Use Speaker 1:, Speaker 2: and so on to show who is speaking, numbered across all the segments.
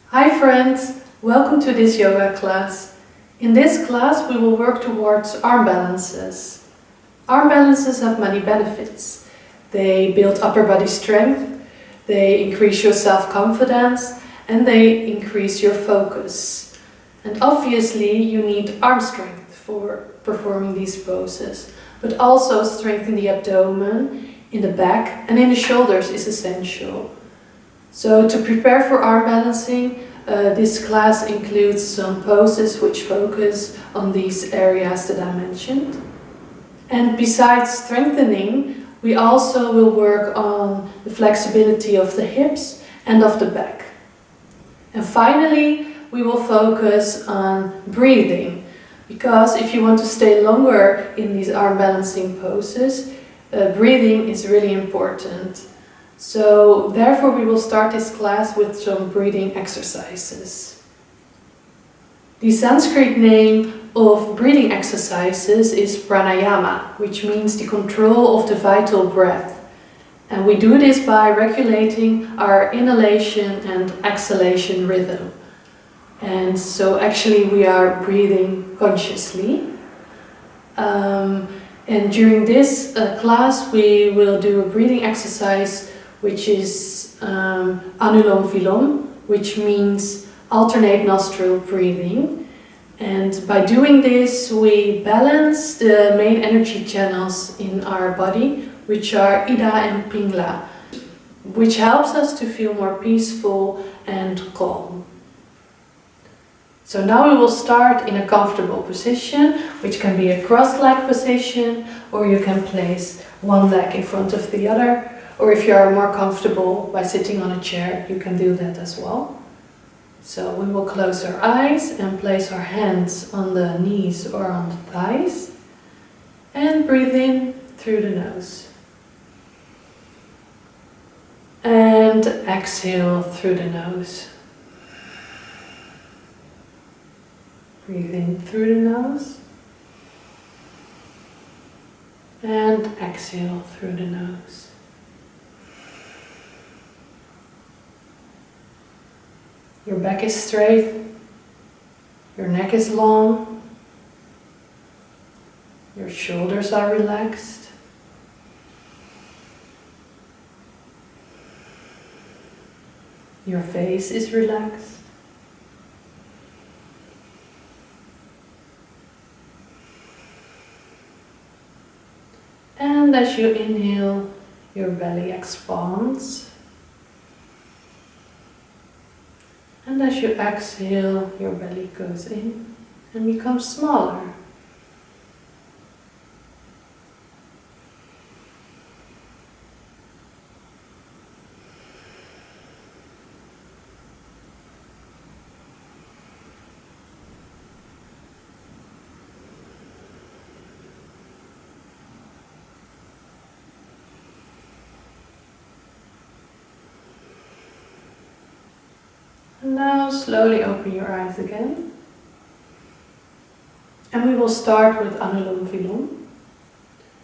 Speaker 1: Hi friends, welcome to this yoga class. In this class we will work towards arm balances. Arm balances have many benefits. They build upper body strength, they increase your self-confidence and they increase your focus. And obviously you need arm strength for performing these poses, but also strength in the abdomen, in the back and in the shoulders is essential. So to prepare for arm balancing, this class includes some poses which focus on these areas that I mentioned. And besides strengthening, we also will work on the flexibility of the hips and of the back. And finally, we will focus on breathing, because if you want to stay longer in these arm balancing poses, breathing is really important. So therefore we will start this class with some breathing exercises. The Sanskrit name of breathing exercises is pranayama, which means the control of the vital breath. And we do this by regulating our inhalation and exhalation rhythm. And so actually we are breathing consciously. And during this class we will do a breathing exercise which is anulom vilom, which means alternate nostril breathing. And by doing this, we balance the main energy channels in our body, which are Ida and Pingala, which helps us to feel more peaceful and calm. So now we will start in a comfortable position, which can be a cross-leg position, or you can place one leg in front of the other. Or if you are more comfortable by sitting on a chair, you can do that as well. So we will close our eyes and place our hands on the knees or on the thighs. And breathe in through the nose. And exhale through the nose. Breathe in through the nose. And exhale through the nose. Your back is straight, your neck is long, your shoulders are relaxed. Your face is relaxed. And as you inhale, your belly expands. And as you exhale, your belly goes in and becomes smaller. And now slowly open your eyes again. And we will start with anulom vilom.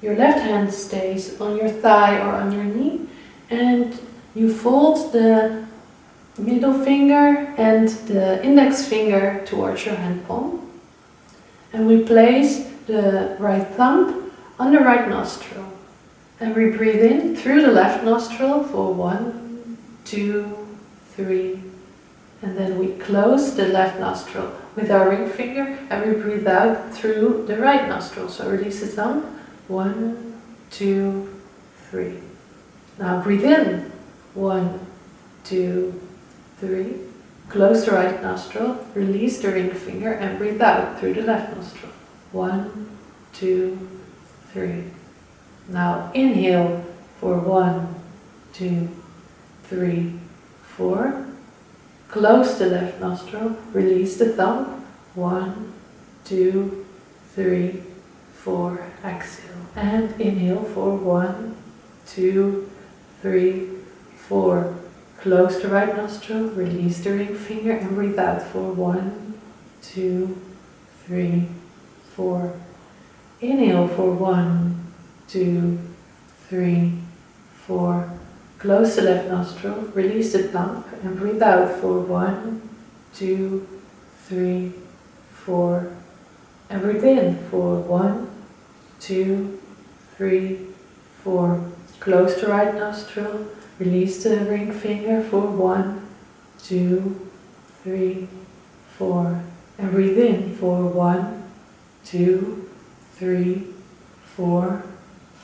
Speaker 1: Your left hand stays on your thigh or on your knee, and you fold the middle finger and the index finger towards your hand palm. And we place the right thumb on the right nostril. And we breathe in through the left nostril for 1, 2, 3. And then we close the left nostril with our ring finger and we breathe out through the right nostril. So release the thumb. 1, 2, 3. Now breathe in. 1, 2, 3. Close the right nostril, release the ring finger and breathe out through the left nostril. 1, 2, 3. Now inhale for 1, 2, 3, 4. Close the left nostril, release the thumb. 1, 2, 3, 4. Exhale. And inhale for 1, 2, 3, 4. Close the right nostril, release the ring finger and breathe out for 1, 2, 3, 4. Inhale for 1, 2, 3, 4. Close the left nostril, release the thumb and breathe out for 1, 2, 3, 4. And breathe in for 1, 2, 3, 4. Close the right nostril. Release the ring finger for 1, 2, 3, 4. And breathe in for 1, 2, 3, 4,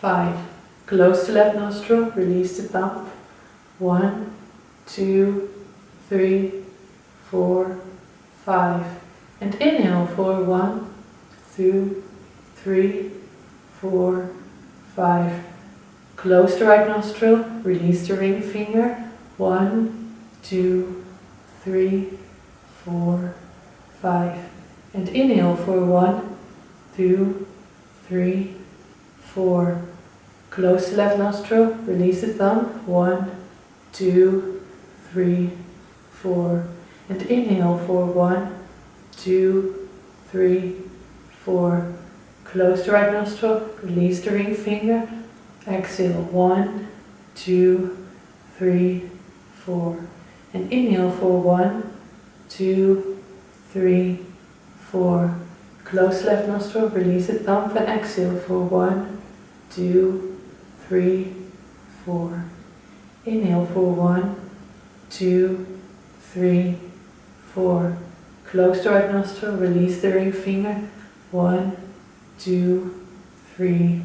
Speaker 1: 5. Close the left nostril. Release the thumb. 1, 2, 3, 4, 5. And inhale for 1, 2, 3, 4, 5. Close the right nostril, release the ring finger. 1, 2, 3, 4, 5. And inhale for 1, 2, 3, 4. Close the left nostril, release the thumb. 1, 2, 3, 4. And inhale for 1, 2, 3, 4. Close the right nostril, release the ring finger. Exhale 1, 2, 3, 4. And inhale for 1, 2, 3, 4. Close left nostril, release the thumb and exhale for 1, 2, 3, 4. Inhale for 1, 2, 3, 4. Close the right nostril, release the ring finger. 1, 2, 3,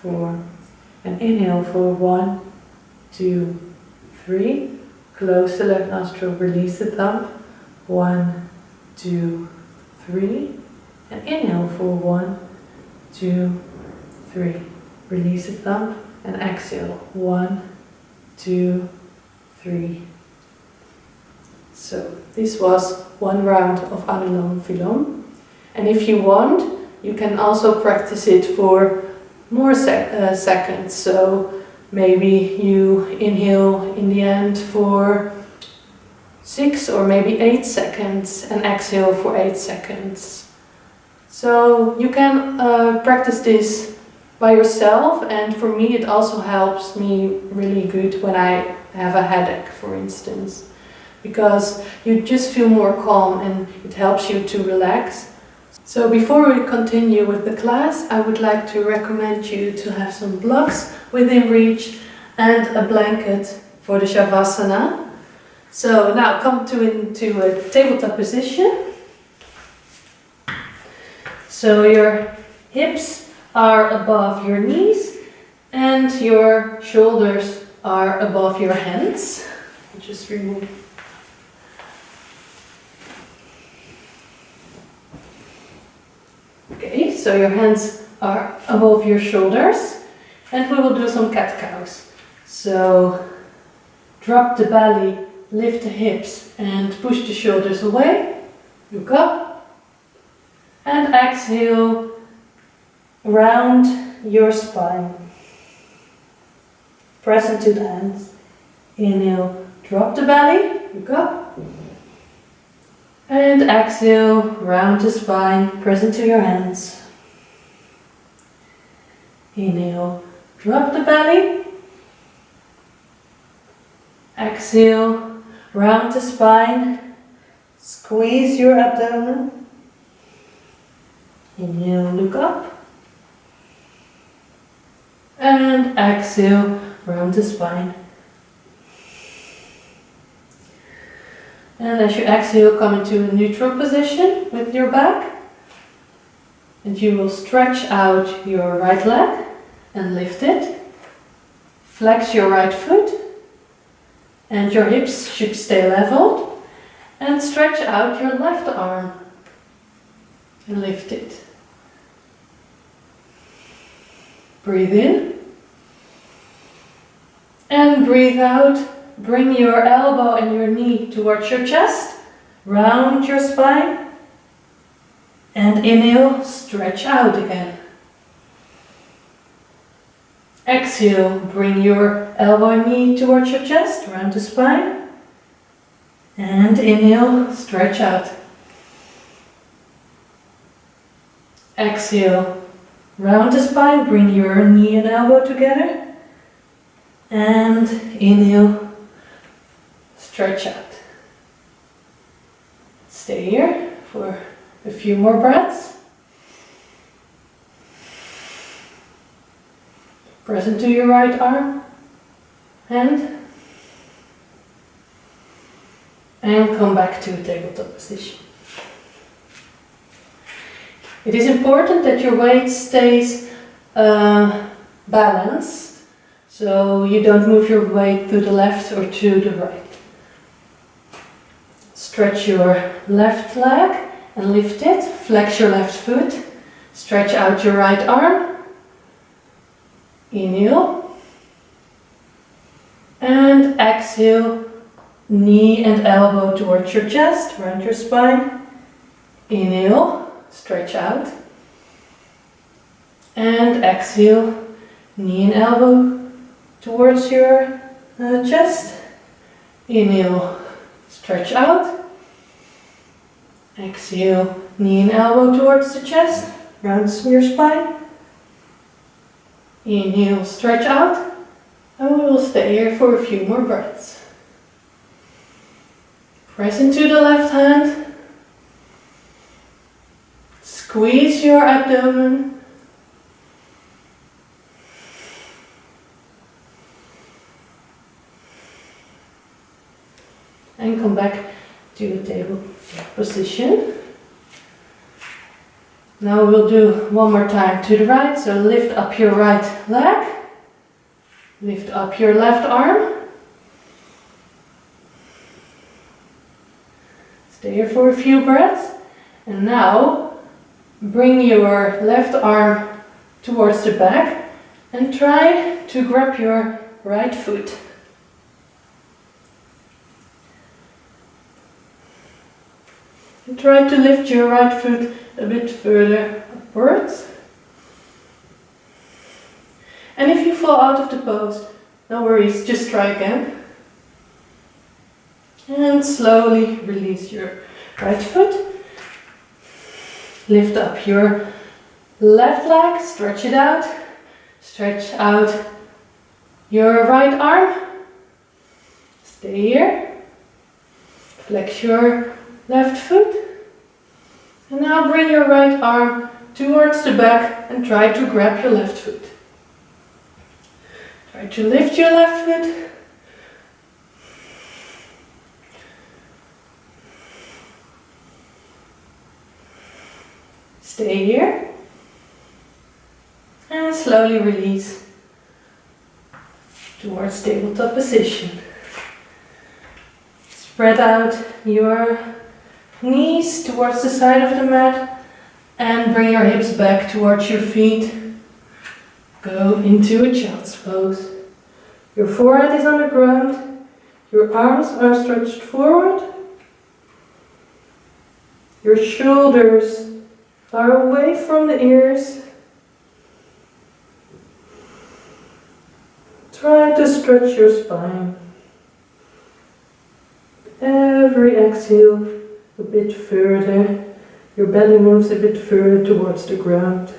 Speaker 1: 4. And inhale for 1, 2, 3. Close the left nostril, release the thumb. 1, 2, 3. And inhale for 1, 2, 3. Release the thumb and exhale. 1, 2, 3. So this was one round of anulom vilom. And if you want, you can also practice it for more seconds. So maybe you inhale in the end for 6 or maybe 8 seconds and exhale for 8 seconds. So you can practice this by yourself, and for me it also helps me really good when I have a headache, for instance, because you just feel more calm and it helps you to relax. So before we continue with the class, I would like to recommend you to have some blocks within reach and a blanket for the Shavasana. So now come into a tabletop position. So your hips are above your knees and your shoulders are above your hands. Just remove. Okay, so your hands are above your shoulders, and we will do some cat-cows. So drop the belly, lift the hips and push the shoulders away. Look up and exhale, round your spine. Press into the hands. Inhale, drop the belly, look up. And exhale, round the spine, press into your hands. Inhale, drop the belly. Exhale, round the spine, squeeze your abdomen. Inhale, look up. And exhale, round the spine. And as you exhale, come into a neutral position with your back. And you will stretch out your right leg and lift it. Flex your right foot. And your hips should stay leveled. And stretch out your left arm. And lift it. Breathe in. And breathe out. Bring your elbow and your knee towards your chest. Round your spine. And inhale, stretch out again. Exhale, bring your elbow and knee towards your chest, round the spine. And inhale, stretch out. Exhale, round the spine, bring your knee and elbow together. And inhale, stretch out. Stay here for a few more breaths. Press into your right arm, hand, and come back to a tabletop position. It is important that your weight stays balanced, so you don't move your weight to the left or to the right. Stretch your left leg and lift it. Flex your left foot. Stretch out your right arm. Inhale. And exhale. Knee and elbow towards your chest, round your spine. Inhale, stretch out. And exhale, knee and elbow towards your chest. Inhale, stretch out. Exhale, knee and elbow towards the chest, round your spine. Inhale, stretch out. And we will stay here for a few more breaths. Press into the left hand. Squeeze your abdomen. And come back to the table position. Now we'll do one more time to the right. So lift up your right leg. Lift up your left arm. Stay here for a few breaths. And now bring your left arm towards the back and try to grab your right foot. And try to lift your right foot a bit further upwards. And if you fall out of the pose, no worries, just try again. And slowly release your right foot. Lift up your left leg, stretch it out. Stretch out your right arm. Stay here. Flex your left foot. And now bring your right arm towards the back and try to grab your left foot. Try to lift your left foot. Stay here. And slowly release towards tabletop position. Spread out your knees towards the side of the mat and bring your hips back towards your feet. Go into a child's pose. Your forehead is on the ground. Your arms are stretched forward. Your shoulders are away from the ears. Try to stretch your spine. Every exhale a bit further. Your belly moves a bit further towards the ground.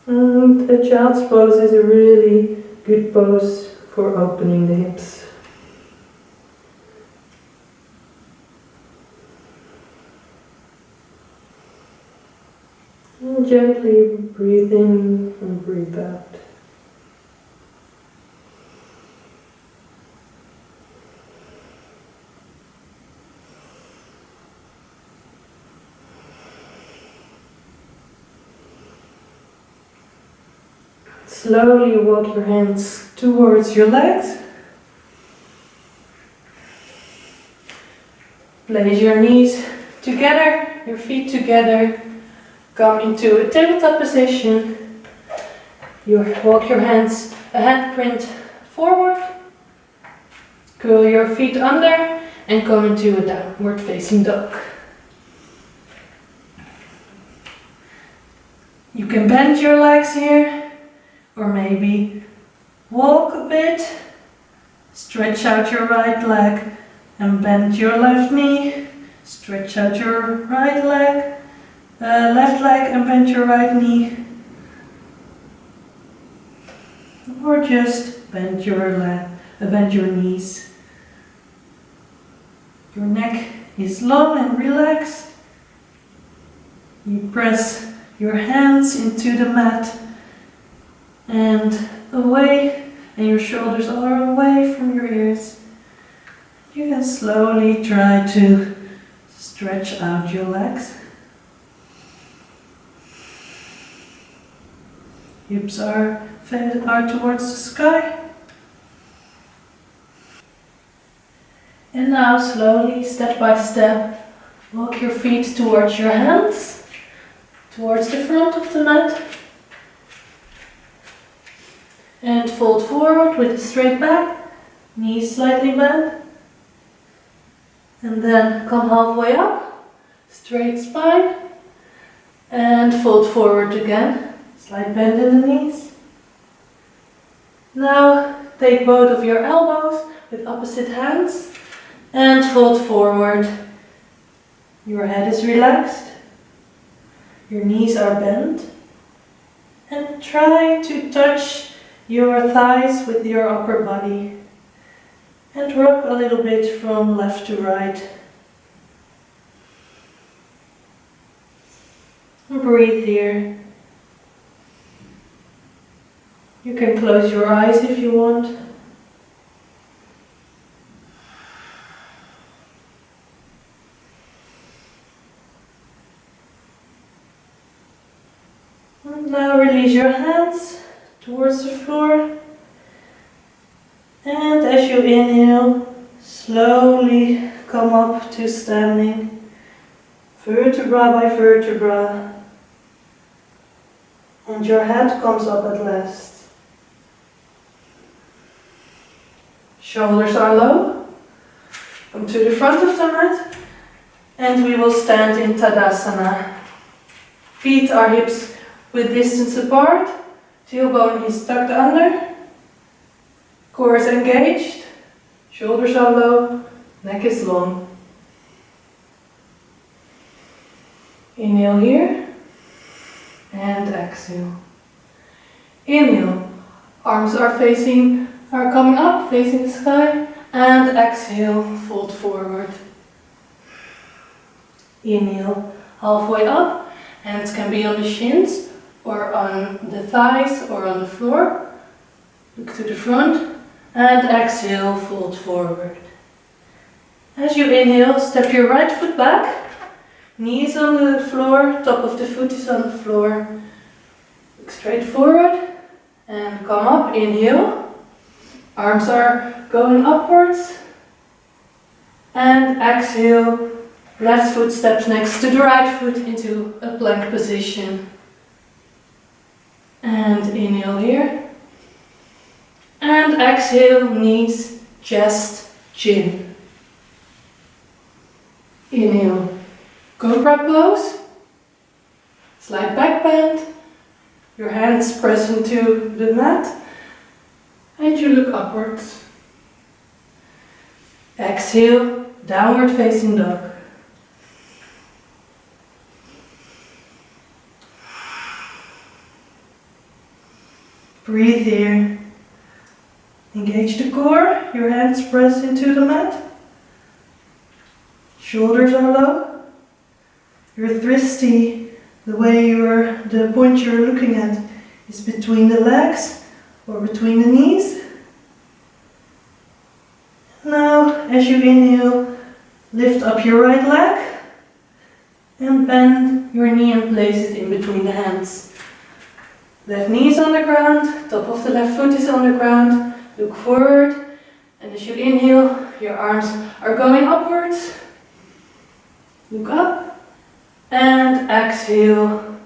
Speaker 1: And a child's pose is a really good pose for opening the hips. And gently breathe in and breathe out. Slowly walk your hands towards your legs. Place your knees together, your feet together. Come into a tabletop position. You walk your hands a handprint forward. Curl your feet under and come into a downward facing dog. You can bend your legs here. Or maybe walk a bit, stretch out your right leg and bend your left knee, stretch out your right leg
Speaker 2: left leg and bend your right knee. Or just bend your knees. Your neck is long and relaxed. You press your hands into the mat and away, and your shoulders are away from your ears. You can slowly try to stretch out your legs. Hips are towards the sky. And now slowly, step by step, walk your feet towards your hands, towards the front of the mat. And fold forward with a straight back, knees slightly bent. And then come halfway up, straight spine. And fold forward again, slight bend in the knees. Now take both of your elbows with opposite hands and fold forward. Your head is relaxed. Your knees are bent. And try to touch your thighs with your upper body. And rock a little bit from left to right. And breathe here. You can close your eyes if you want. And now release your hands towards the floor. And as you inhale, slowly come up to standing, vertebra by vertebra. And your head comes up at last. Shoulders are low. Come to the front of the mat. And we will stand in Tadasana. Feet are hips width distance apart. Tailbone is tucked under. Core is engaged. Shoulders are low. Neck is long. Inhale here. And exhale. Inhale. Arms are coming up, facing the sky. And exhale, fold forward. Inhale, halfway up. Hands can be on the shins, or on the thighs, or on the floor. Look to the front. And exhale, fold forward. As you inhale, step your right foot back. Knees on the floor, top of the foot is on the floor. Look straight forward. And come up, inhale. Arms are going upwards. And exhale. Left foot steps next to the right foot into a plank position. And inhale here. And exhale, knees, chest, chin. Inhale, cobra pose. Slight back bend. Your hands press into the mat. And you look upwards. Exhale, downward facing dog. Breathe here. Engage the core. Your hands press into the mat. Shoulders are low. Your thristy, the point you're looking at, is between the legs or between the knees. Now, as you inhale, lift up your right leg and bend your knee and place it in between the hands. Left knee is on the ground, top of the left foot is on the ground. Look forward, and as you inhale, your arms are going upwards. Look up, and exhale.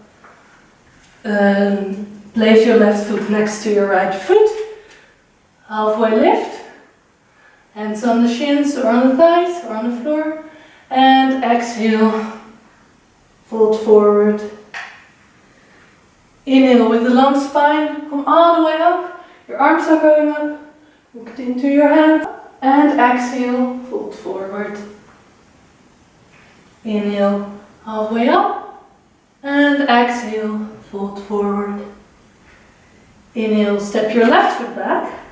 Speaker 2: Place your left foot next to your right foot. Halfway lift. Hands on the shins or on the thighs or on the floor. And exhale. Fold forward. Inhale with the long spine. Come all the way up. Your arms are going up. Look into your hand. And exhale. Fold forward. Inhale. Halfway up. And exhale, fold forward. Inhale, step your left foot back.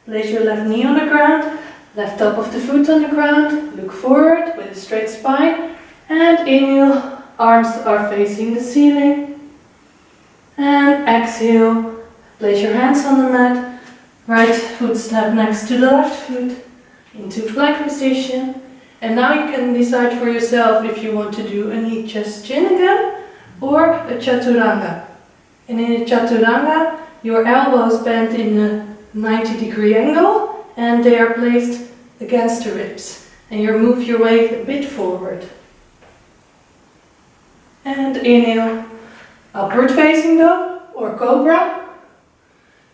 Speaker 2: Place your left knee on the ground, left top of the foot on the ground. Look forward with a straight spine. And inhale, arms are facing the ceiling. And exhale, place your hands on the mat. Right foot step next to the left foot into plank position. And now you can decide for yourself if you want to do a knee chest chin again or a chaturanga. And in a chaturanga, your elbows bend in a 90-degree angle and they are placed against the ribs. And you move your weight a bit forward. And inhale, upward facing dog or cobra.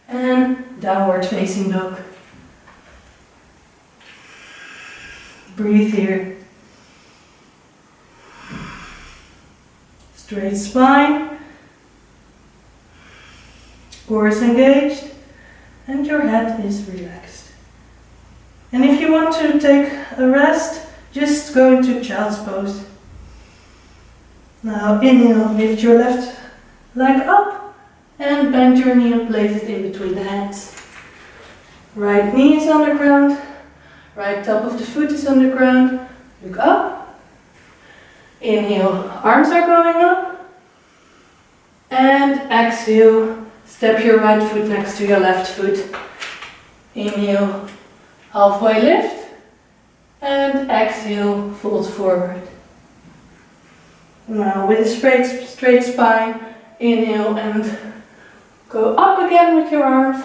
Speaker 2: And downward facing dog. Breathe here. Straight spine. Core is engaged. And your head is relaxed. And if you want to take a rest, just go into child's pose. Now inhale, lift your left leg up. And bend your knee and place it in between the hands. Right knee is on the ground. Right top of the foot is on the ground. Look up. Inhale, arms are going up. And exhale, step your right foot next to your left foot. Inhale, halfway lift. And exhale, fold forward. Now with a straight spine, inhale and go up again with your arms.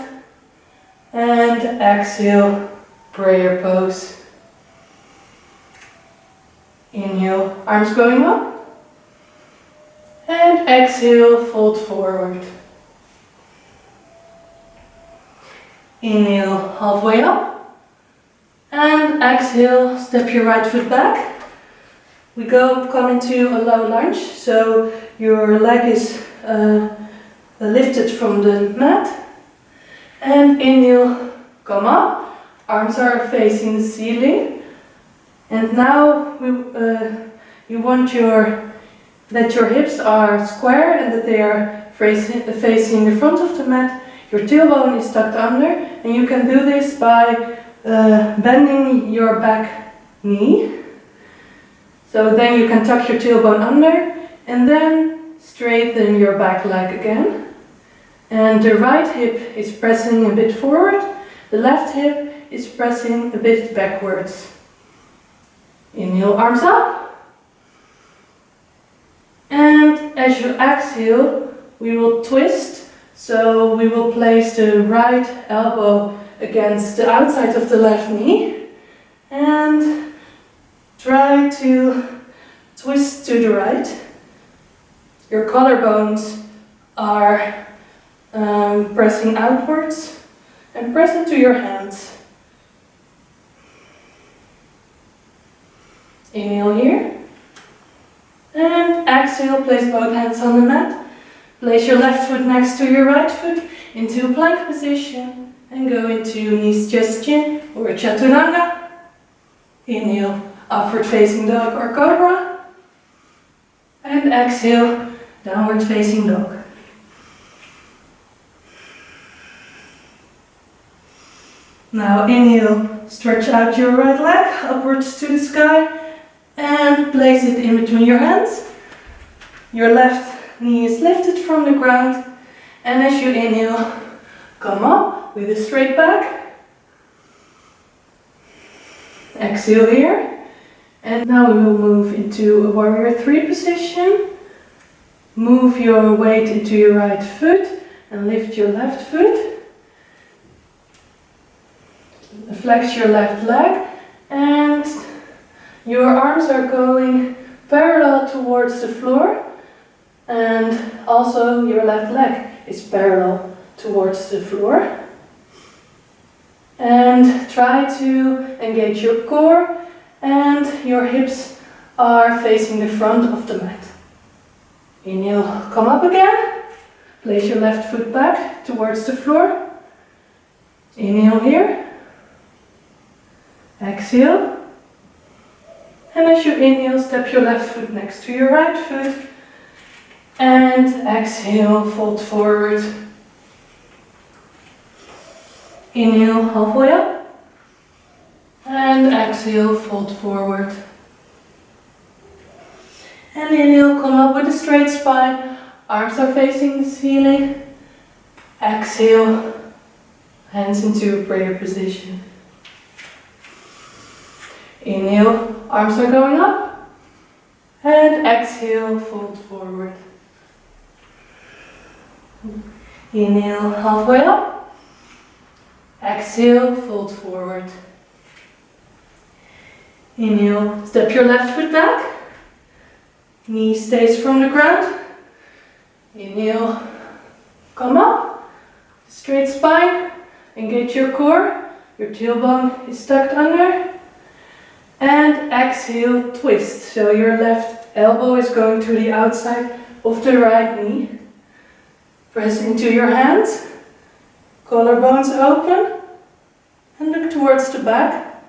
Speaker 2: And exhale, prayer pose. Inhale, arms going up. And exhale, fold forward. Inhale, halfway up. And exhale, step your right foot back. We come into a low lunge, so your leg is lifted from the mat. And inhale, come up. Arms are facing the ceiling. And now you want that your hips are square and that they are facing the front of the mat. Your tailbone is tucked under, and you can do this by bending your back knee. So then you can tuck your tailbone under and then straighten your back leg again. And the right hip is pressing a bit forward, the left hip is pressing a bit backwards. Inhale, arms up. And as you exhale, we will twist. So we will place the right elbow against the outside of the left knee and try to twist to the right. Your collarbones are pressing outwards and press into your hands. Inhale here. And exhale, place both hands on the mat. Place your left foot next to your right foot into a plank position and go into knees, chest, chin or chaturanga. Inhale, upward facing dog or cobra. And exhale, downward facing dog. Now inhale, stretch out your right leg upwards to the sky and place it in between your hands. Your left knee is lifted from the ground, and as you inhale, come up with a straight back. Exhale here, and now we will move into a warrior 3 position. Move your weight into your right foot and lift your left foot. Flex your left leg, and your arms are going parallel towards the floor. And also your left leg is parallel towards the floor. And try to engage your core, and your hips are facing the front of the mat. Inhale, come up again. Place your left foot back towards the floor. Inhale here. Exhale. And as you inhale, step your left foot next to your right foot. And exhale, fold forward. Inhale, halfway up. And exhale, fold forward. And inhale, come up with a straight spine. Arms are facing the ceiling. Exhale, hands into a prayer position. Inhale, arms are going up. And exhale, fold forward. Inhale, halfway up. Exhale, fold forward. Inhale, step your left foot back. Knee stays from the ground. Inhale, come up. Straight spine. Engage your core. Your tailbone is tucked under. And exhale, twist. So your left elbow is going to the outside of the right knee. Press into your hands. Collarbones open. And look towards the back.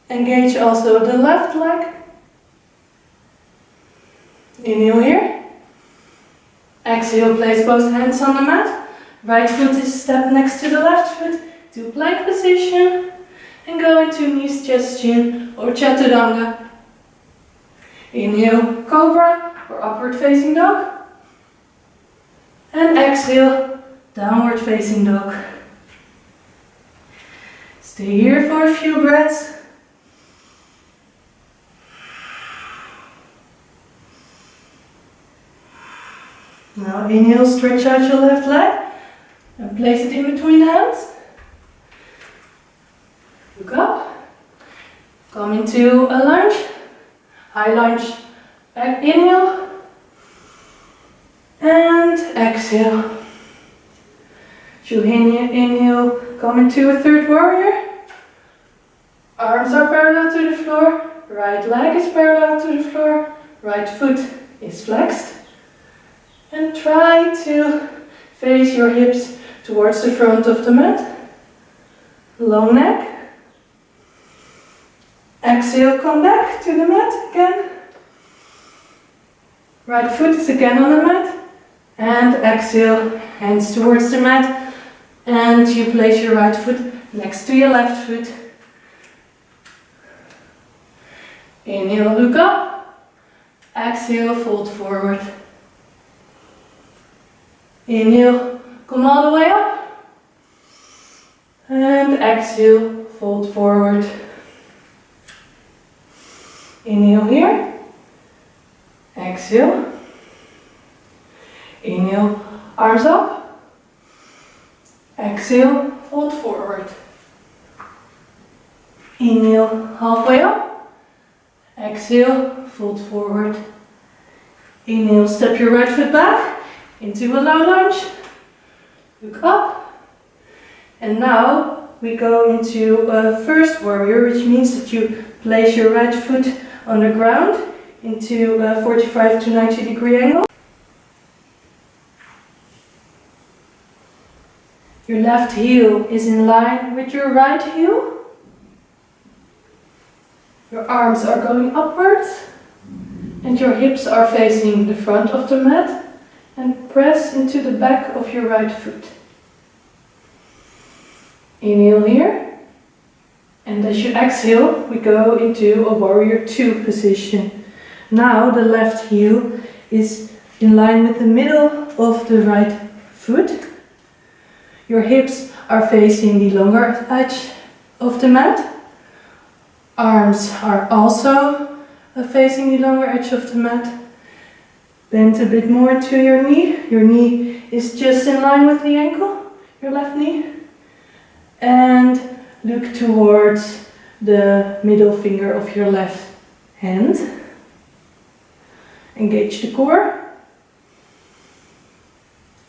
Speaker 2: Engage also the left leg. Inhale here. Exhale, place both hands on the mat. Right foot is stepped next to the left foot to plank position. And go into knees, chest, chin or chaturanga. Inhale, cobra or upward facing dog. And exhale, downward facing dog. Stay here for a few breaths. Now inhale, stretch out your left leg and place it in between the hands. Look up. Come into a lunge. High lunge. Back inhale. And exhale. You inhale, come into a third warrior. Arms are parallel to the floor. Right leg is parallel to the floor. Right foot is flexed. And try to face your hips towards the front of the mat. Long neck. Exhale, come back to the mat again. Right foot is again on the mat. And exhale, hands towards the mat. And you place your right foot next to your left foot. Inhale, look up. Exhale, fold forward. Inhale, come all the way up. And exhale, fold forward. Inhale here. Exhale. Inhale, arms up. Exhale, fold forward. Inhale, halfway up. Exhale, fold forward. Inhale, step your right foot back into a low lunge. Look up. And now we go into a first warrior, which means that you place your right foot on the ground into a 45 to 90 degree angle. Your left heel is in line with your right heel. Your arms are going upwards and your hips are facing the front of the mat. And press into the back of your right foot. Inhale here. And as you exhale, we go into a warrior 2 position. Now the left heel is in line with the middle of the right foot. Your hips are facing the longer edge of the mat. Arms are also facing the longer edge of the mat. Bend a bit more to your knee. Your knee is just in line with the ankle, your left knee. And look towards the middle finger of your left hand. Engage the core.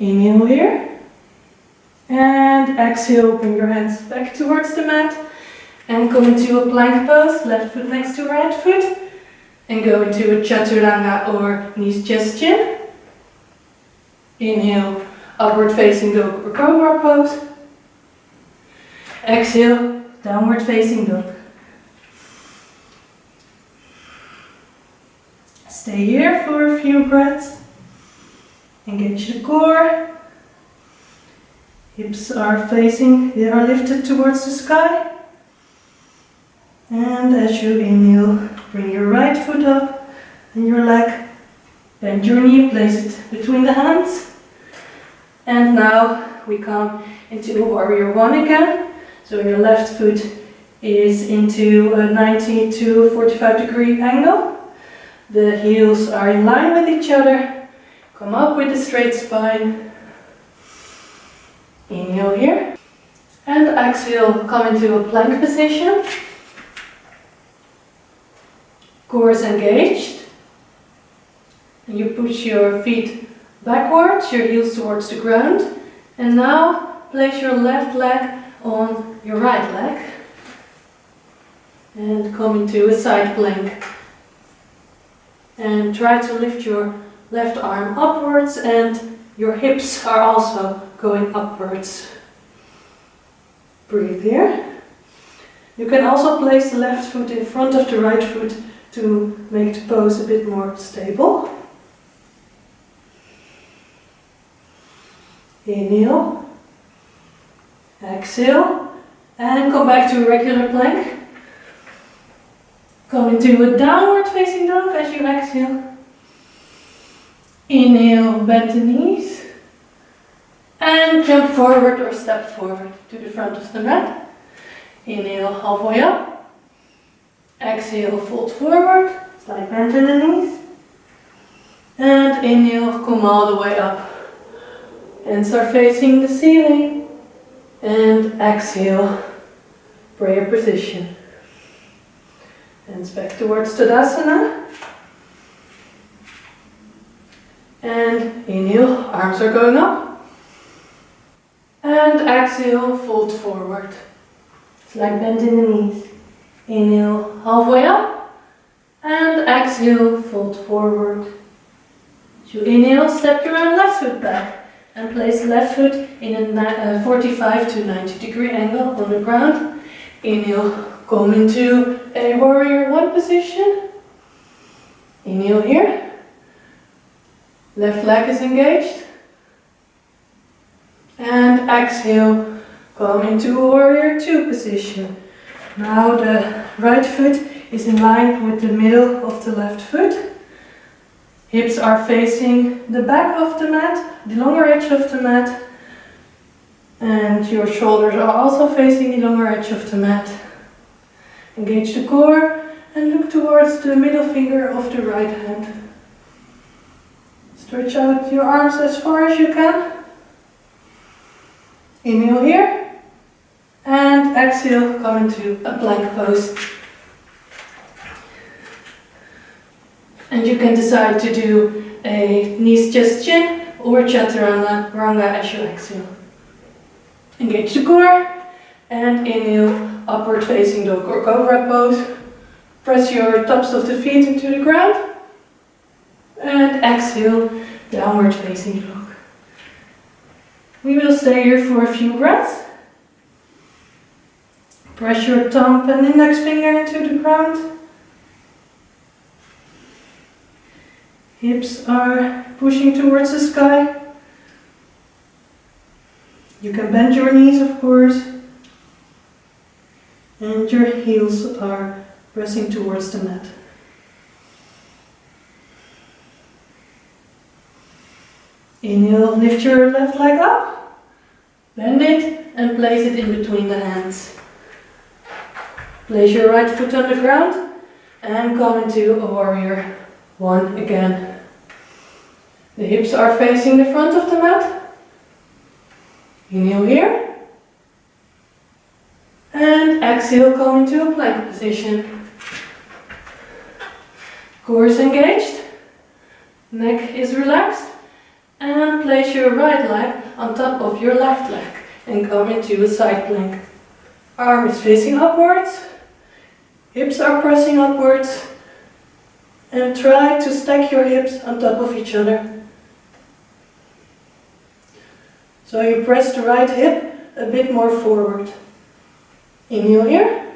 Speaker 2: Inhale here. And exhale, bring your hands back towards the mat. And come into a plank pose, left foot next to right foot. And go into a chaturanga or knees, chest, chin. Inhale, upward facing dog or cobra pose. Exhale, downward facing dog. Stay here for a few breaths. Engage the core. Hips are they are lifted towards the sky. And as you inhale, bring your right foot up and your leg. Bend your knee, place it between the hands. And now we come into warrior one again. So your left foot is into a 90 to 45 degree angle. The heels are in line with each other. Come up with a straight spine. Inhale here. And exhale, come into a plank position. Core is engaged. And you push your feet backwards, your heels towards the ground. And now place your left leg on your right leg. And come into a side plank. And try to lift your left arm upwards, and your hips are also going upwards. Breathe here. You can also place the left foot in front of the right foot to make the pose a bit more stable. Inhale. Exhale. And come back to a regular plank. Come into a downward facing dog as you exhale. Inhale, bend the knees. And jump forward or step forward to the front of the mat. Inhale, halfway up. Exhale, fold forward. Slight bend in the knees. And inhale, come all the way up. Hands are facing the ceiling. And exhale, prayer position. Hands back towards Tadasana. And inhale, arms are going up. And exhale, fold forward. Slight bend in the knees. Inhale, halfway up. And exhale, fold forward. As you inhale, step your left foot back. And place the left foot in a 45 to 90 degree angle on the ground. Inhale, come into a warrior one position. Inhale here. Left leg is engaged. And exhale, come into a warrior two position. Now the right foot is in line with the middle of the left foot. Hips are facing the back of the mat, the longer edge of the mat. And your shoulders are also facing the longer edge of the mat. Engage the core and look towards the middle finger of the right hand. Stretch out your arms as far as you can. Inhale here. And exhale, come into a plank pose. And you can decide to do a knees, chest, chin or chaturanga as you exhale. Engage the core and inhale, upward facing dog or cobra pose. Press your tops of the feet into the ground. And exhale, downward facing dog. We will stay here for a few breaths. Press your thumb and index finger into the ground. Hips are pushing towards the sky. You can bend your knees, of course. And your heels are pressing towards the mat. Inhale, lift your left leg up. Bend it and place it in between the hands. Place your right foot on the ground and come into a warrior one again. The hips are facing the front of the mat. Inhale here. And exhale, come into a plank position. Core is engaged. Neck is relaxed. And place your right leg on top of your left leg and come into a side plank. Arm is facing upwards. Hips are pressing upwards. And try to stack your hips on top of each other. So you press the right hip a bit more forward. Inhale here.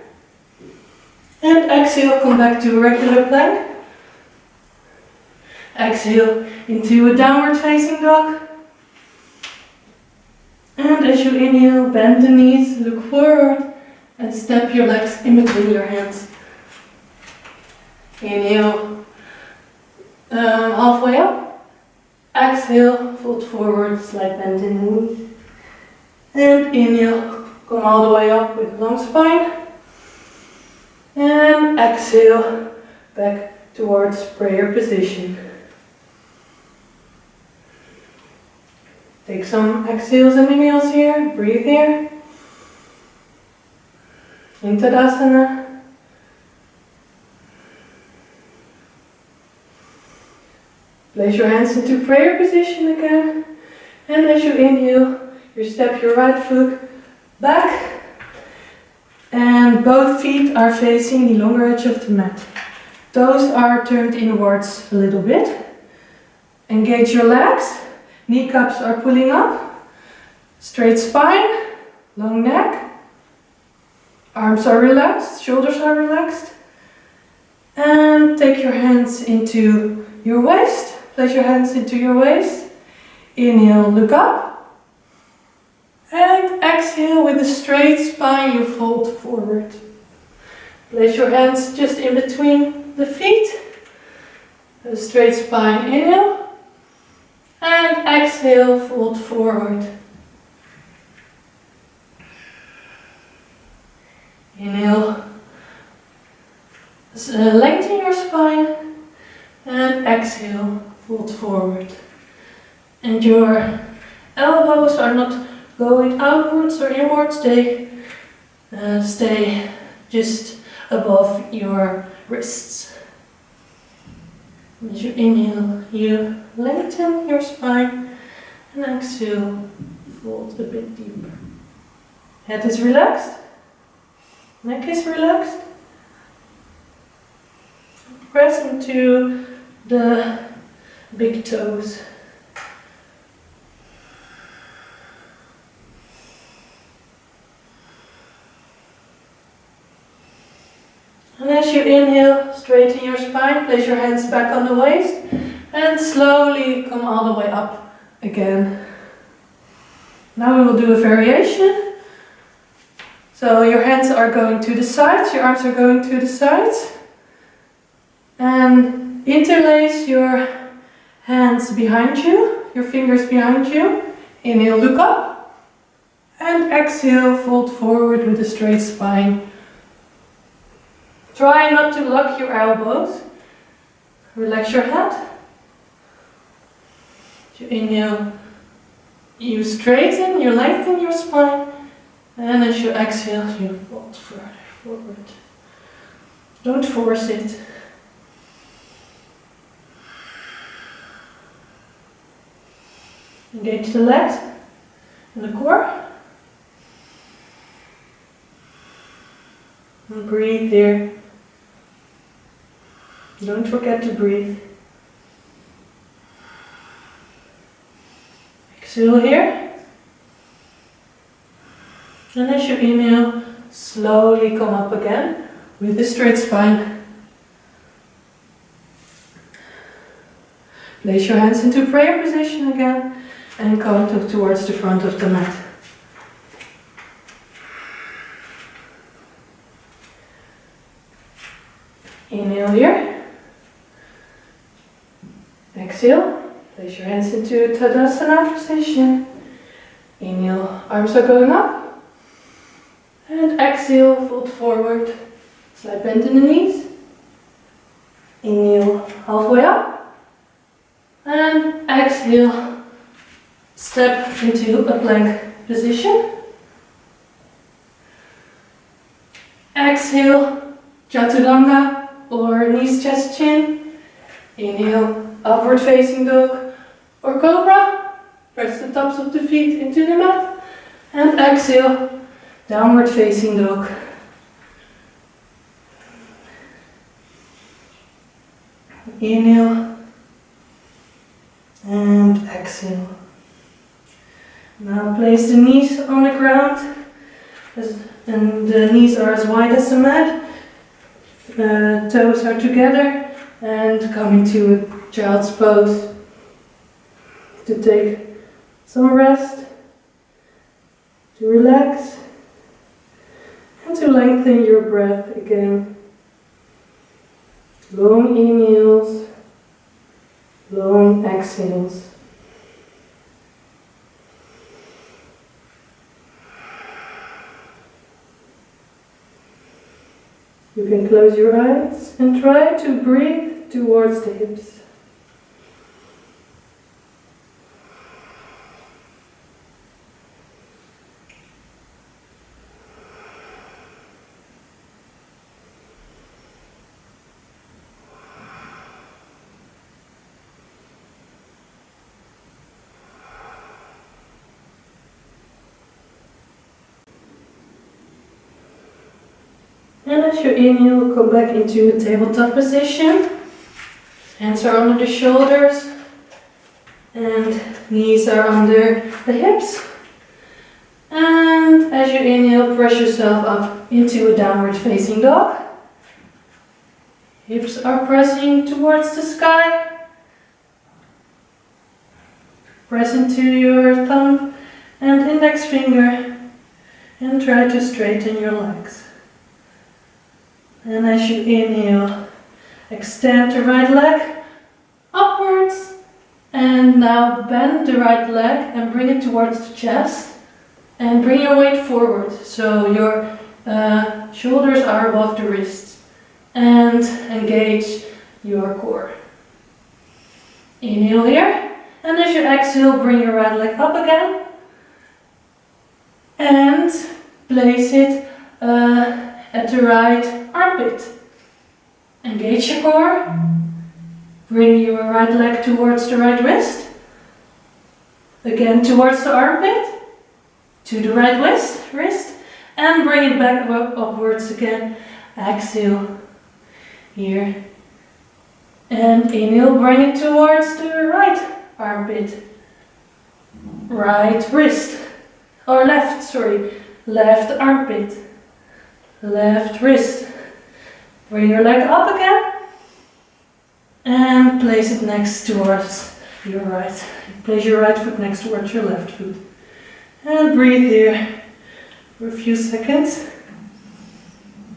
Speaker 2: And exhale, come back to a regular plank. exhale into a downward facing dog. And as you inhale, bend the knees, look forward, and step your legs in between your hands. Inhale, halfway up. Exhale, fold forward, slight bend in the knees. And inhale, come all the way up with a long spine. And exhale, back towards prayer position. Take some exhales and inhales here, breathe here. In Tadasana. Place your hands into prayer position again. And as you inhale, you step your right foot back. And both feet are facing the longer edge of the mat. Toes are turned inwards a little bit. Engage your legs. Kneecaps are pulling up. Straight spine. Long neck. Arms are relaxed. Shoulders are relaxed. And take your hands into your waist. Place your hands into your waist. Inhale, look up. And exhale, with a straight spine, you fold forward. Place your hands just in between the feet. A straight spine, inhale. And exhale, fold forward. Inhale. Lengthen your spine. And exhale, fold forward. And your elbows are not going outwards or inwards, they stay just above your wrists. As you inhale, you lengthen your spine, and exhale, fold a bit deeper. Head is relaxed, neck is relaxed. Press into the big toes. And as you inhale, straighten your spine, place your hands back on the waist, and slowly come all the way up again. Now we will do a variation. So your hands are going to the sides, your arms are going to the sides. And interlace your hands behind you, your fingers behind you. Inhale, look up. And exhale, fold forward with a straight spine. Try not to lock your elbows. Relax your head. As you inhale, you straighten, you lengthen your spine. And as you exhale, you fold further forward. Don't force it. Engage the legs and the core. And breathe there. Don't forget to breathe. Exhale here. And as you inhale, slowly come up again with a straight spine. Place your hands into prayer position again. And come towards the front of the mat. Inhale here. Exhale. Place your hands into Tadasana position. Inhale, arms are going up. And exhale, fold forward. Slight bend in the knees. Inhale, halfway up. And exhale. Step into a plank position. Exhale, Chaturanga or knees, chest, chin. Inhale, upward facing dog or cobra. Press the tops of the feet into the mat. And exhale, downward facing dog. Inhale and exhale. Now place the knees on the ground, and the knees are as wide as the mat. Toes are together and come into a child's pose, to take some rest, to relax, and to lengthen your breath again. Long inhales, long exhales. You can close your eyes and try to breathe towards the hips. And as you inhale, come back into a tabletop position. Hands are under the shoulders and knees are under the hips. And as you inhale, press yourself up into a downward facing dog. Hips are pressing towards the sky. Press into your thumb and index finger and try to straighten your legs. And as you inhale, extend the right leg upwards. And now bend the right leg and bring it towards the chest. And bring your weight forward, so your shoulders are above the wrists. And engage your core. Inhale here. And as you exhale, bring your right leg up again. And place it at the right armpit. Engage your core. Bring your right leg towards the right wrist. Again towards the armpit. To the right wrist. And bring it back upwards again. Exhale here. And inhale, bring it towards the right armpit. Right wrist. Or left, sorry. Left armpit. Left wrist. Bring your leg up again. And place it next towards your right. Place your right foot next towards your left foot. And breathe here for a few seconds.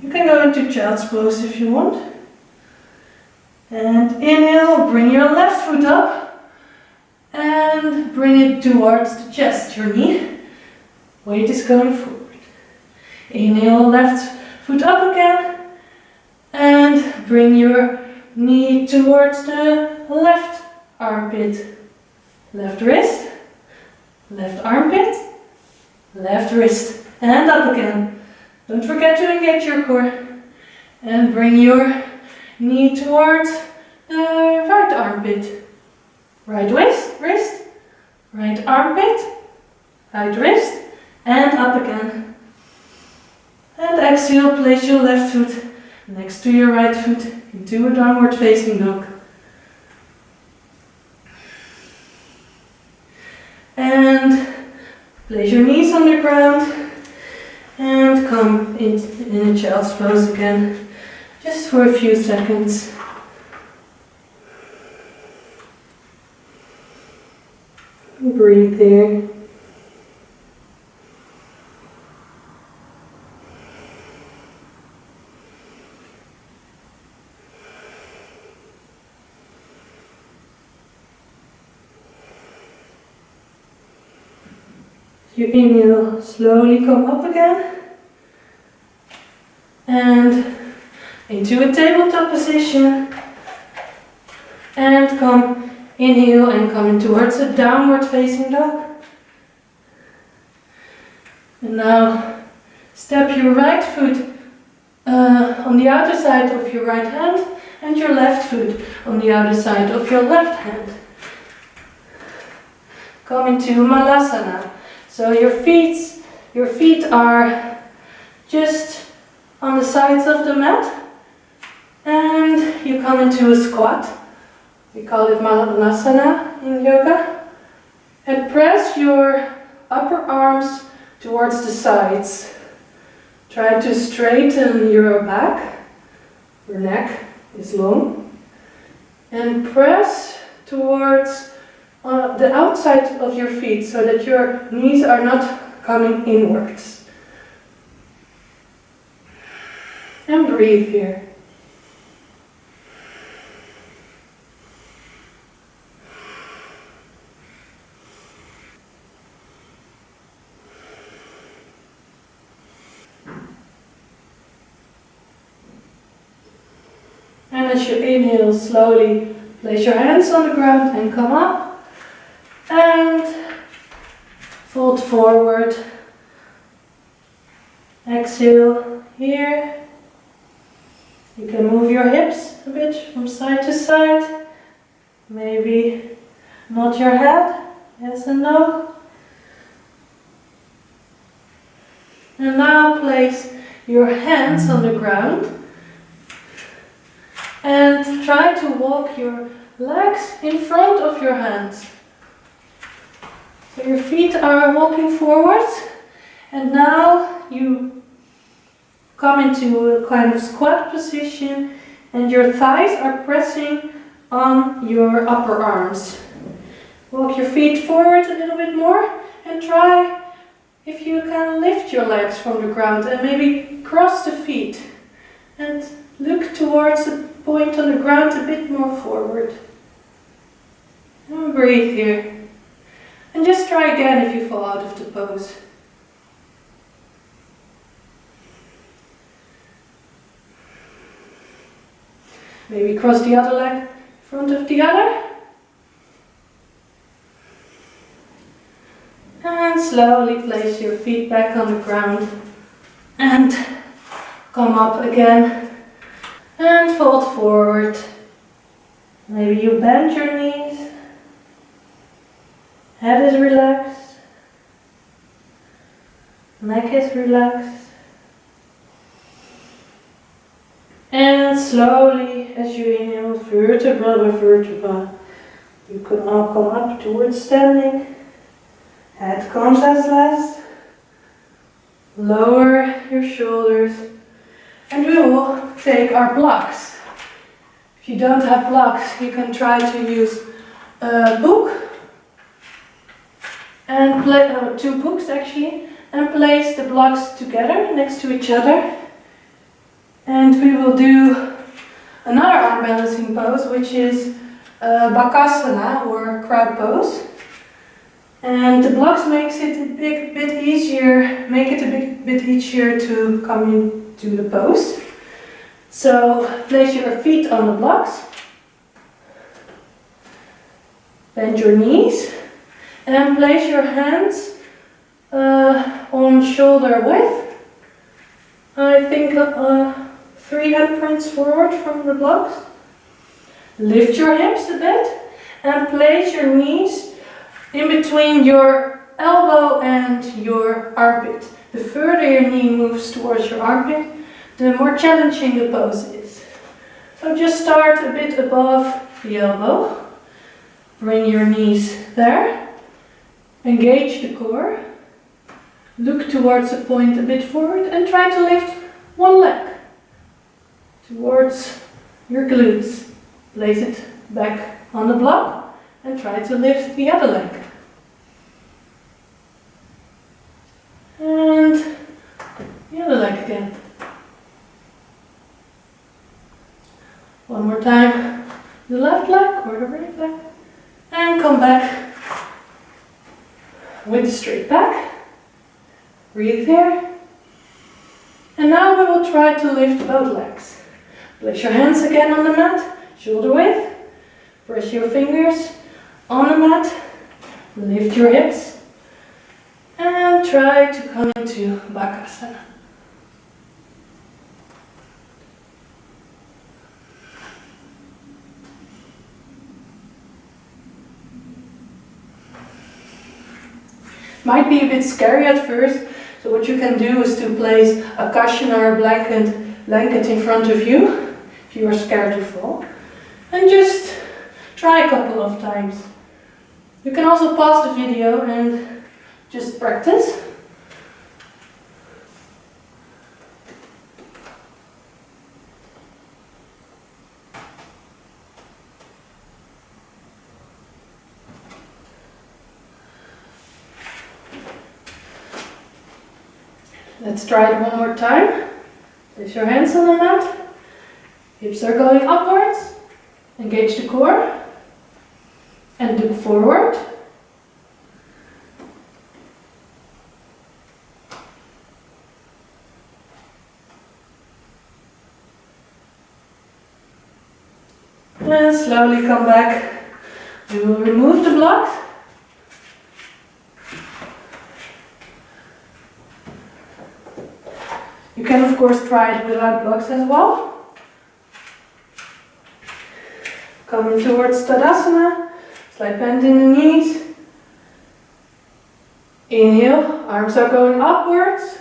Speaker 2: You can go into child's pose if you want. And inhale, bring your left foot up. And bring it towards the chest, your knee. Weight is going forward. Inhale, left foot up again. And bring your knee towards the left armpit. Left wrist. Left armpit. Left wrist. And up again. Don't forget to engage your core. And bring your knee towards the right armpit. Right wrist. Right armpit. Right wrist. And up again. And exhale, place your left foot next to your right foot into a downward facing dog. And place your knees on the ground and come in a child's pose again, just for a few seconds. Breathe there. You inhale, slowly come up again and into a tabletop position, and inhale and come towards a downward facing dog. And now step your right foot on the outer side of your right hand and your left foot on the outer side of your left hand. Come into Malasana. So your feet are just on the sides of the mat, and you come into a squat. We call it Malasana in yoga. And press your upper arms towards the sides. Try to straighten your back. Your neck is long. and press towards the outside of your feet so that your knees are not coming inwards. And breathe here. And as you inhale, slowly place your hands on the ground and come up. And fold forward. Exhale here. You can move your hips a bit from side to side. Maybe nod your head, yes and no. And now place your hands on the ground. And try to walk your legs in front of your hands. So your feet are walking forwards. And now you come into a kind of squat position and your thighs are pressing on your upper arms. Walk your feet forward a little bit more and try if you can lift your legs from the ground and maybe cross the feet and look towards the point on the ground a bit more forward. And breathe here. And just try again if you fall out of the pose. Maybe cross the other leg in front of the other. And slowly place your feet back on the ground. And come up again. And fold forward. Maybe you bend your knees. Head is relaxed. Neck is relaxed. And slowly, as you inhale, vertebra by vertebra, you can now come up towards standing. Head comes as last. Lower your shoulders. And we will take our blocks. If you don't have blocks, you can try to use a book and two books actually, and place the blocks together next to each other. And we will do another arm balancing pose, which is Bakasana or crowd pose. And the blocks makes it a bit easier, make it a bit easier to come into the pose. So place your feet on the blocks, bend your knees, and place your hands on shoulder width. I think 3 handprints forward from the blocks. Lift your hips a bit and place your knees in between your elbow and your armpit. The further your knee moves towards your armpit, the more challenging the pose is. So just start a bit above the elbow. Bring your knees there. Engage the core. Look towards the point a bit forward and try to lift one leg towards your glutes. Place it back on the block and try to lift the other leg. And the other leg again. One more time, the left leg or the right leg. And come back with the straight back. Breathe here. And now we will try to lift both legs. Place your hands again on the mat, shoulder width. Press your fingers on the mat. Lift your hips. And try to come into Bakasana. Might be a bit scary at first, so what you can do is to place a cushion or a blanket in front of you, if you are scared to fall, and just try a couple of times. You can also pause the video and just practice. Let's try it one more time. Place your hands on the mat. Hips are going upwards. Engage the core. And look forward. And slowly come back. We will remove the blocks. You can of course try it without blocks as well. Coming towards Tadasana, slight bend in the knees. Inhale, arms are going upwards.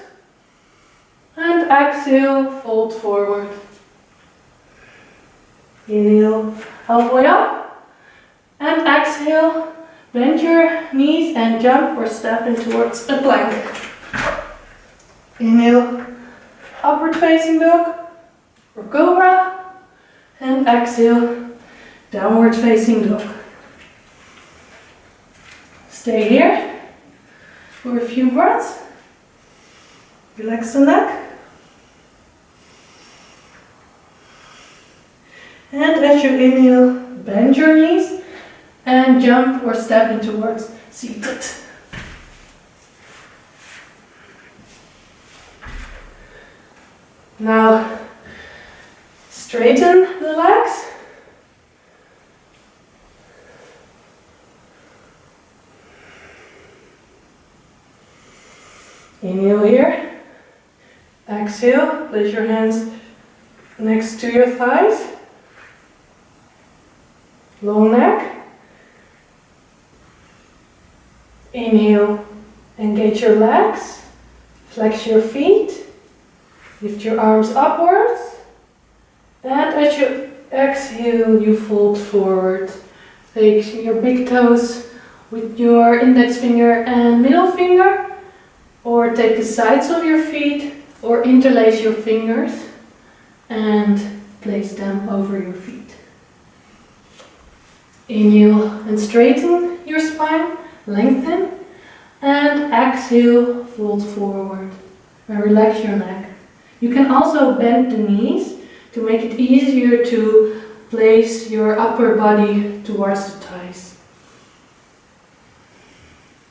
Speaker 2: And exhale, fold forward. Inhale, halfway up. And exhale, bend your knees and jump or step in towards a plank. Inhale, upward facing dog or cobra. And exhale, downward facing dog. Stay here for a few breaths. Relax the neck. And as you inhale, bend your knees and jump or step in towards seated. Now, straighten the legs. Inhale here. Exhale, place your hands next to your thighs. Long neck. Inhale, engage your legs. Flex your feet. Lift your arms upwards. And as you exhale, you fold forward. Take your big toes with your index finger and middle finger. Or take the sides of your feet or interlace your fingers and place them over your feet. Inhale and straighten your spine, lengthen, and exhale, fold forward and relax your neck. You can also bend the knees to make it easier to place your upper body towards the thighs.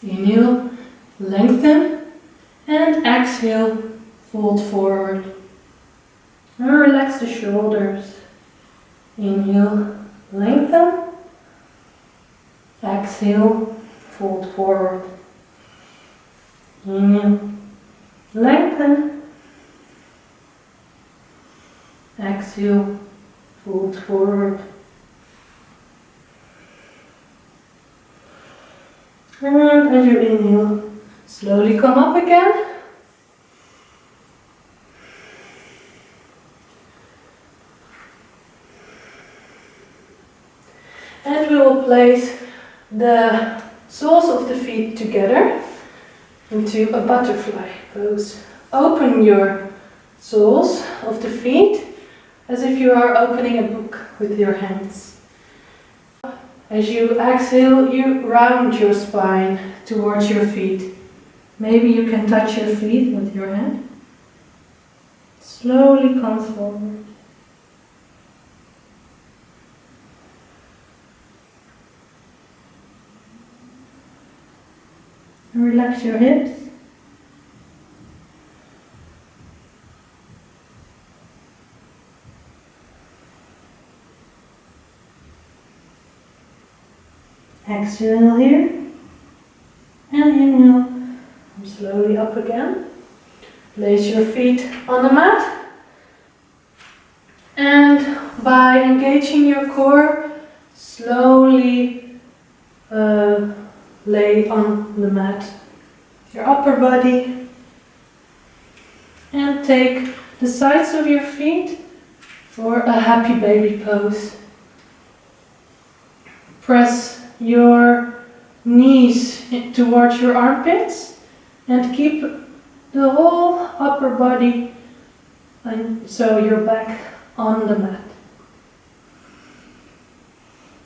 Speaker 2: Inhale, lengthen, and exhale, fold forward. And relax the shoulders. Inhale, lengthen. Exhale, fold forward. Inhale, lengthen. Exhale, fold forward. And as you inhale, slowly come up again. And we will place the soles of the feet together into a butterfly pose. Open your soles of the feet as if you are opening a book with your hands. As you exhale, you round your spine towards your feet. Maybe you can touch your feet with your hand. Slowly come forward. And relax your hips. Exhale here. And inhale. Come slowly up again. Place your feet on the mat. And by engaging your core, slowly lay on the mat your upper body and take the sides of your feet for a happy baby pose. Press your knees towards your armpits and keep the whole upper body and so your back on the mat.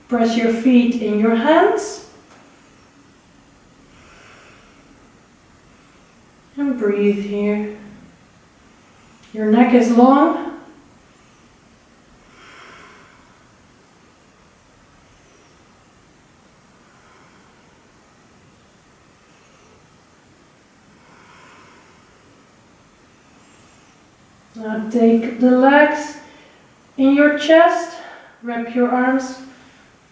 Speaker 2: Press your feet in your hands and breathe here.
Speaker 1: Your neck is long. Now take the legs in your chest, wrap your arms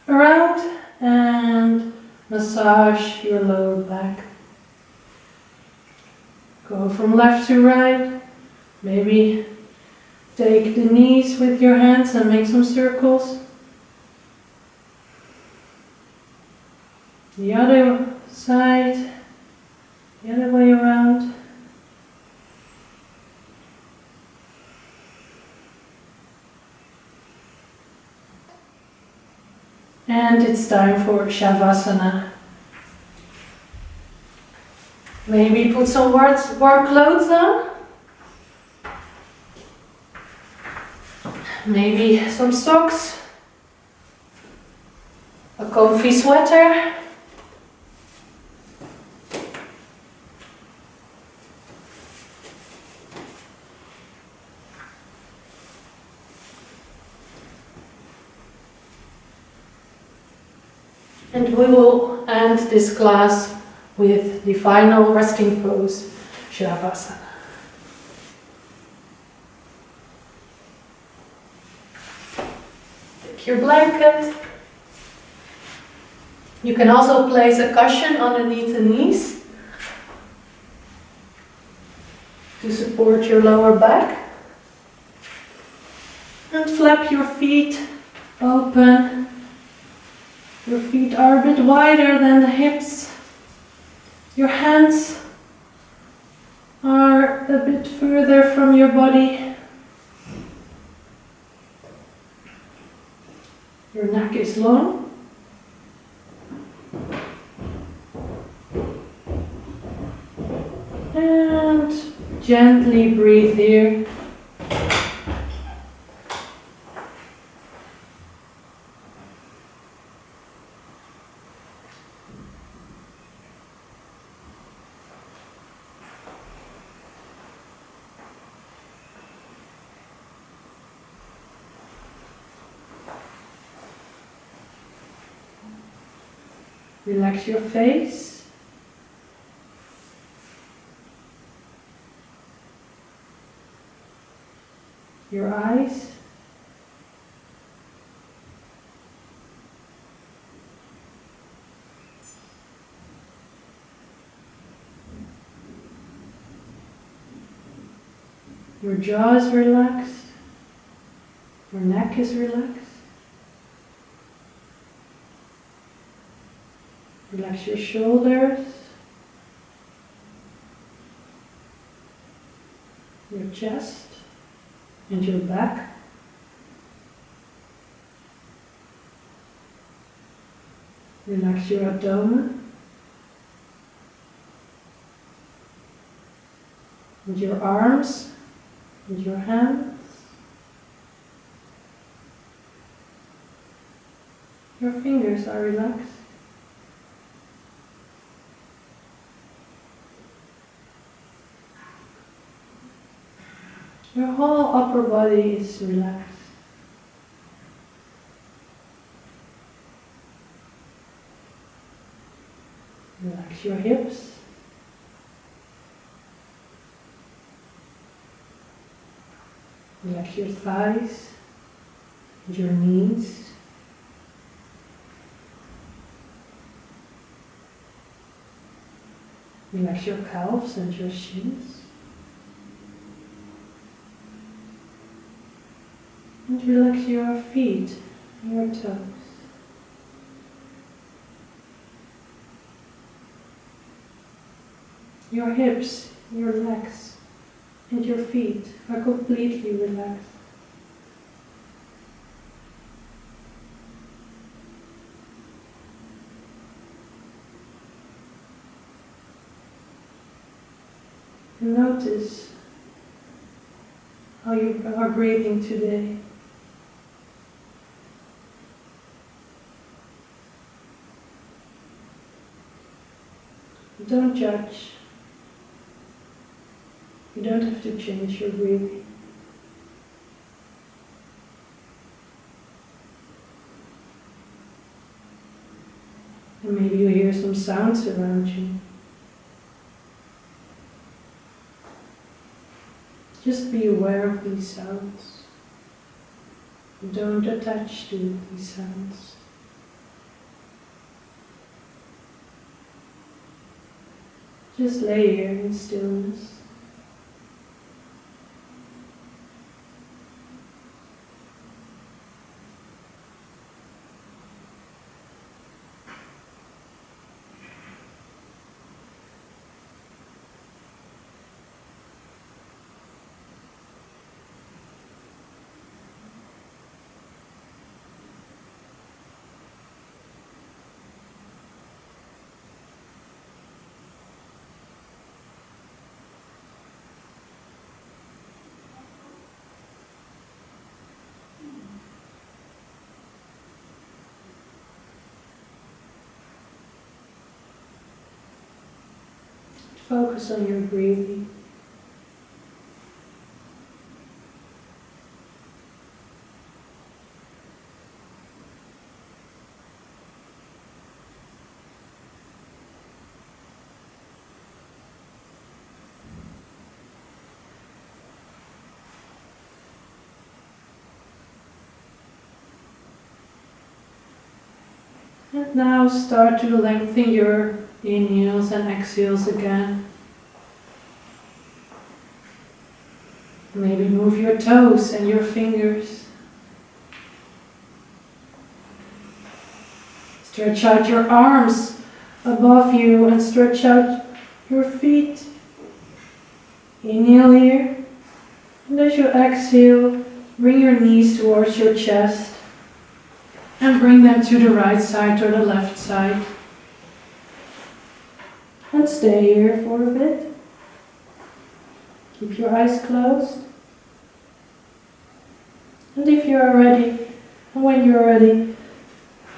Speaker 1: around and massage your lower back. Go from left to right. Maybe take the knees with your hands and make some circles. The other side, the other way around. And it's time for Shavasana. Maybe put some warm clothes on. Maybe some socks. A comfy sweater. And we will end this class with the final resting pose, Shavasana. Take your blanket. You can also place a cushion underneath the knees to support your lower back. And flap your feet open. Your feet are a bit wider than the hips. Your hands are a bit further from your body. Your neck is long. And gently breathe here. Relax your face. Your eyes. Your jaw is relaxed. Your neck is relaxed. Relax your shoulders, your chest, and your back. Relax your abdomen, and your arms, and your hands. Your fingers are relaxed. Your whole upper body is relaxed. Relax your hips. Relax your thighs and your knees. Relax your calves and your shins. And relax your feet and your toes. Your hips, your legs, and your feet are completely relaxed. And notice how you are breathing today. Don't judge. You don't have to change your breathing. And maybe you hear some sounds around you. Just be aware of these sounds. Don't attach to these sounds. Just lay here in stillness. Focus on your breathing. And now start to lengthen your inhales and exhales again. Maybe move your toes and your fingers. Stretch out your arms above you and stretch out your feet. Inhale here. And as you exhale, bring your knees towards your chest and bring them to the right side or the left side. And stay here for a bit. Keep your eyes closed. And if you are ready, and when you are ready,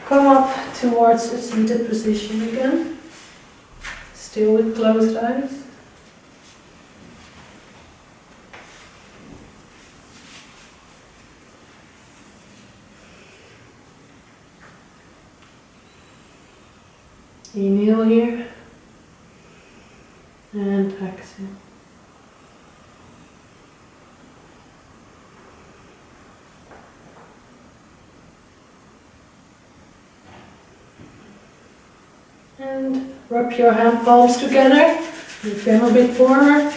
Speaker 1: come up towards a seated position again, still with closed eyes. Inhale here, and exhale. And rub your hand palms together, make them a bit warmer.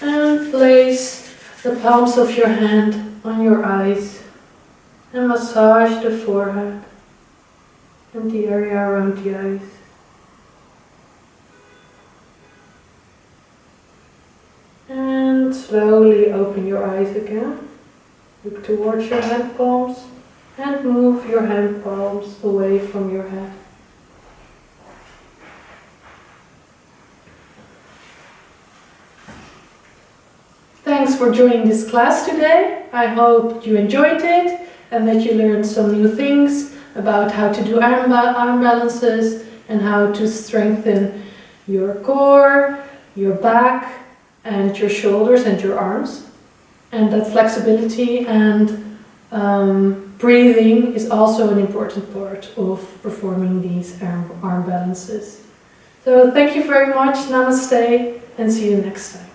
Speaker 1: And place the palms of your hand on your eyes and massage the forehead and the area around the eyes. And slowly open your eyes again. Look towards your hand palms. And move your hand palms away from your head. Thanks for joining this class today. I hope you enjoyed it and that you learned some new things about how to do arm balances and how to strengthen your core, your back, and your shoulders and your arms. And that flexibility and breathing is also an important part of performing these arm balances. So thank you very much, namaste, and see you next time.